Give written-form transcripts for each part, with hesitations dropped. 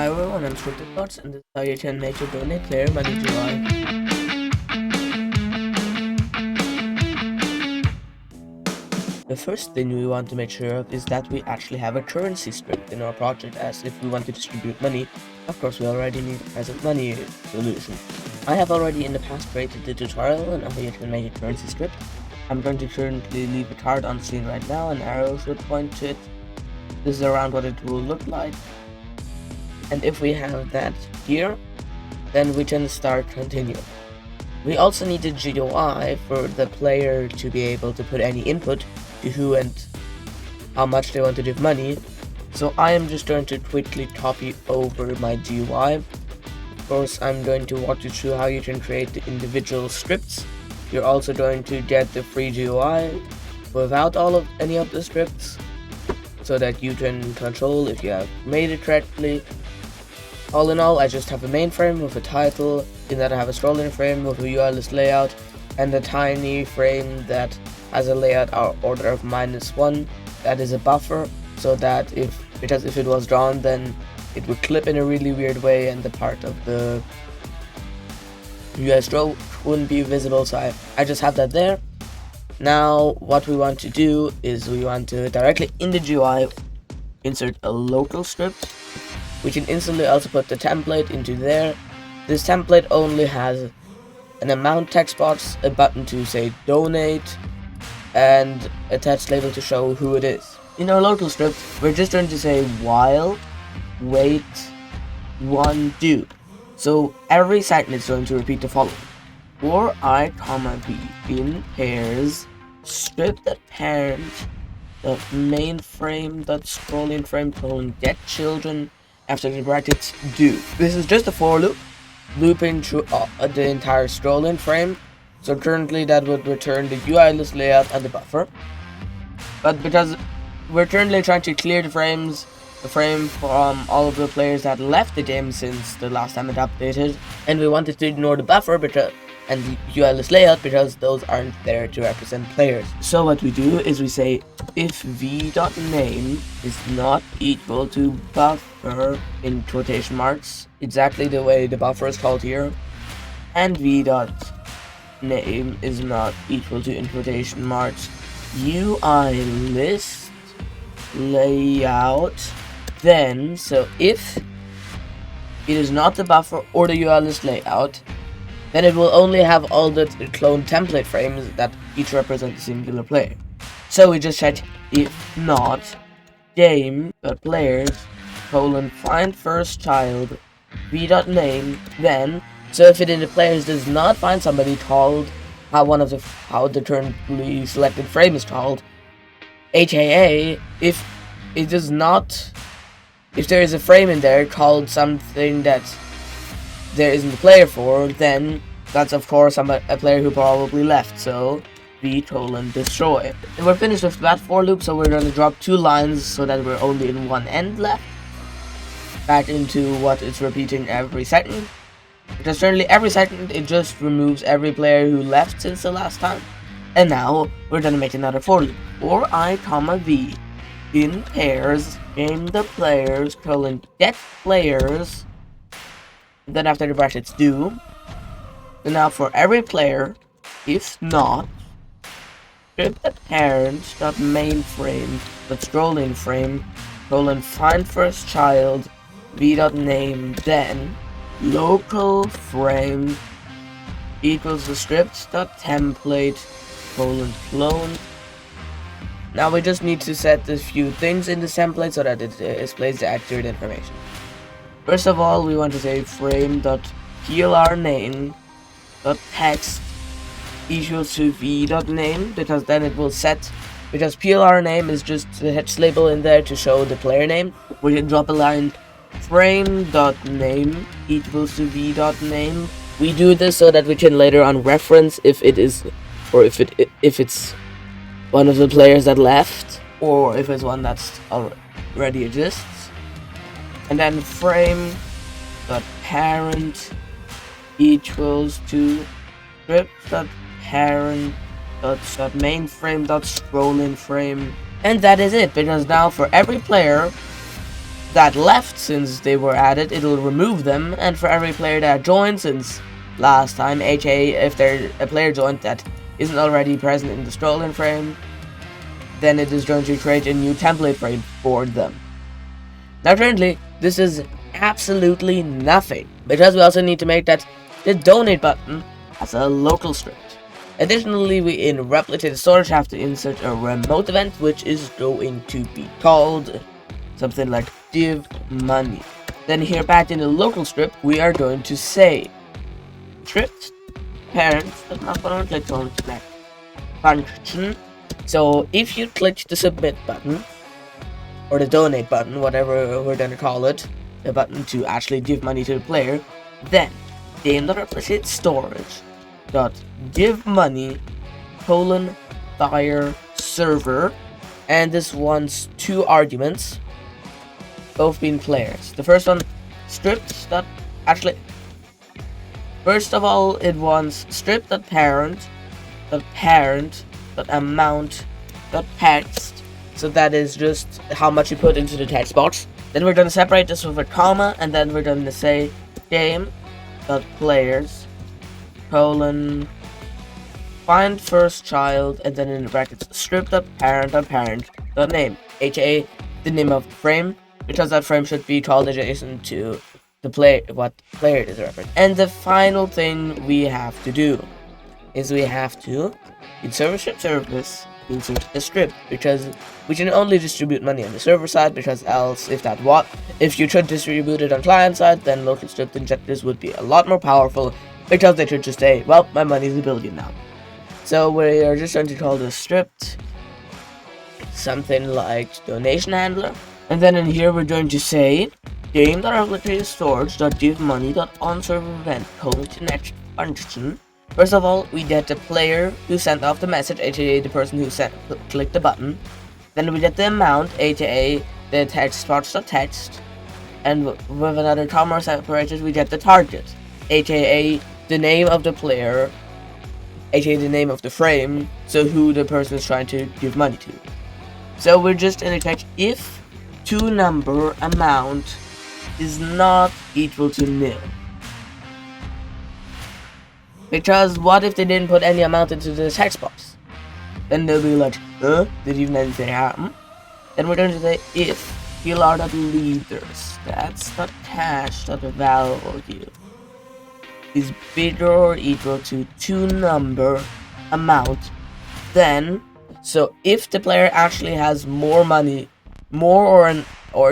Hi everyone, I'm Scripted and this is how you can make your donate player money GUI. The first thing we want to make sure of is that we actually have a currency script in our project, as if we want to distribute money, of course we already need a present money solution. I have already in the past created the tutorial on how you can make a currency script. I'm going to currently leave a card on screen right now, and arrows would point to it. This is around what it will look like. And if we have that here, then we can start continue. We also need a GUI for the player to be able to put any input to who and how much they want to give money. So I am just going to quickly copy over my GUI. Of course, I'm going to walk you through how you can create the individual scripts. You're also going to get the free GUI without any of the scripts, so that you can control if you have made it correctly. All in all, I just have a main frame with a title, in that I have a scrolling frame with a UI list layout, and a tiny frame that has a layout order of -1. That is a buffer, so that because if it was drawn, then it would clip in a really weird way and the part of the UI stroke wouldn't be visible, so I just have that there. Now what we want to do is we want to directly in the GUI insert a local script. We can instantly also put the template into there. This template only has an amount text box, a button to say donate, and a text label to show who it is. In our local script, we're just going to say while wait 1 do. So every second it's going to repeat the following: for I, v in pairs script that parent main frame scrolling frame get children after the brackets do. This is just a for loop, looping through the entire scrolling frame. So currently that would return the UI list layout and the buffer. But because we're currently trying to clear the frame from all of the players that left the game since the last time it updated, and we wanted to ignore the buffer and the UI list layout because those aren't there to represent players. So what we do is we say if v.name is not equal to buffer in quotation marks, exactly the way the buffer is called here, and v.name is not equal to in quotation marks UI list layout, then so if it is not the buffer or the UI list layout, then it will only have all the cloned template frames that each represent a singular player. So we just check if not game.players find first child v.name, then so if it in the players does not find somebody called how the currently selected frame is called, aka if it does not, if there is a frame in there called something that there isn't a player for, then that's of course a player who probably left, so v:destroy. And we're finished with that for loop, so we're going to drop 2 lines so that we're only in one end left, back into what it's repeating every second. Because currently every second it just removes every player who left since the last time. And now we're going to make another for loop. For I, v in pairs game the players get players, then after the brackets do. And now for every player, if not, script the parent main frame scrolling frame find first child v.name, then local frame equals the script.template clone. Now we just need to set a few things in the template so that it displays the accurate information. First of all, we want to say frame.plrname.text equals to v.name, because then it will set, because plr name is just the text label in there to show the player name. We can drop a line frame.name equals to v.name. We do this so that we can later on reference if it is, or if it's one of the players that left, or if it's one that's already exists. And then frame.parent equals to script.parent.mainFrame.scrollingFrame. And that is it, because now for every player, that left, since they were added, it'll remove them, and for every player that joins, since last time, HA, if there's a player joined that isn't already present in the scrolling frame, then it is going to create a new template frame for them. Now currently, this is absolutely nothing, because we also need to make that the donate button has a local script. Additionally, we in replicated storage have to insert a remote event, which is going to be called something like give money. Then here back in the local script, we are going to say script parents, but not going to click on that function. So if you click the submit button or the donate button, whatever we're going to call it, the button to actually give money to the player, then game.replace storage dot give money fire server, and this wants two arguments, both being players. The first one, script dot actually, first of all, it wants script dot parent dot amount dot text, so that is just how much you put into the text box. Then we're going to separate this with a comma, and then we're going to say game dot players find first child, and then in brackets script dot parent dot name, aka the name of the frame, because that frame should be called adjacent to the what player it is referencing. And the final thing we have to do is we have to in server script service insert a script, because we can only distribute money on the server side, because else if you should distribute it on client side, then local script injectors would be a lot more powerful, because they could just say, well, my money is $1 billion now. So we are just going to call this script something like donation handler, and then in here we're going to say game.replicated storage.givemoney.onServer event connect function. First of all, we get the player who sent off the message, aka the person who clicked the button. Then we get the amount, aka the text box.text, and with another comma separated, we get the target, aka the name of the player, aka the name of the frame, so who the person is trying to give money to. So we're just going to check if toNumber amount is not equal to nil. Because what if they didn't put any amount into the text box? Then they'll be like, did even anything happen? Then we're going to say if healer.leaders, that's not cash, not a value, is bigger or equal to toNumber amount, then, so if the player actually has more money, or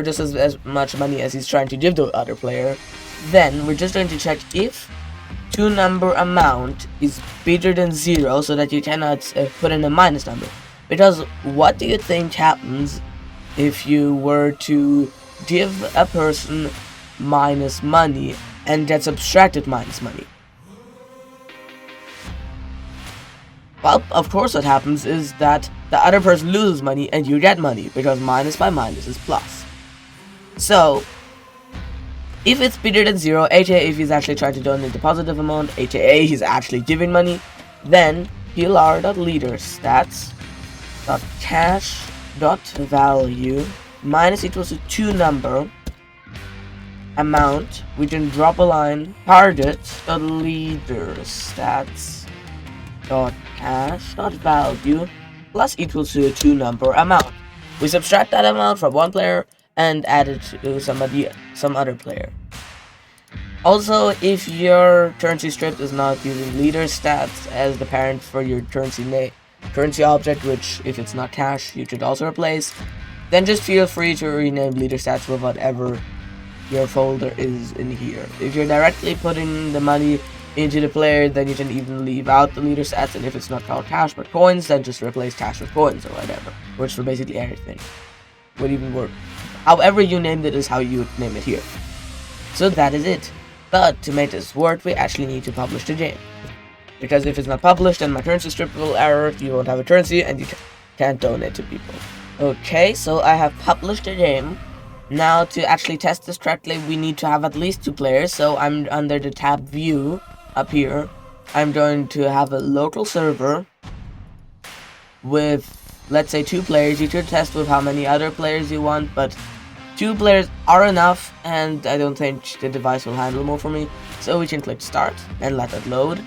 just as much money as he's trying to give the other player, then we're just going to check if toNumber amount is bigger than 0, so that you cannot put in a minus number. Because what do you think happens if you were to give a person minus money and get subtracted minus money? Well, of course what happens is that the other person loses money and you get money, because minus by minus is plus. So if it's bigger than 0, aka if he's actually trying to donate the positive amount, aka he's actually giving money, then healer.leaderstats.cash.value minus equals to toNumber amount. We can drop a line target.leaderstats.cash.value plus equals to a toNumber amount. We subtract that amount from one player and add it to some other player. Also, if your currency script is not using leader stats as the parent for your currency object, which if it's not cash you should also replace, then just feel free to rename leader stats with whatever your folder is in here. If you're directly putting the money into the player, then you can even leave out the leader stats, and if it's not called cash but coins, then just replace cash with coins or whatever. Works for basically everything. Would even work. However you named it is how you would name it here. So that is it. But to make this work, we actually need to publish the game. Because if it's not published, then my currency script will error, you won't have a currency, and you can't donate to people. Okay, so I have published the game. Now to actually test this correctly, we need to have at least 2 players, so I'm under the tab view up here. I'm going to have a local server with, let's say, 2 players. You could test with how many other players you want, but 2 players are enough, and I don't think the device will handle more for me. So we can click start and let it load.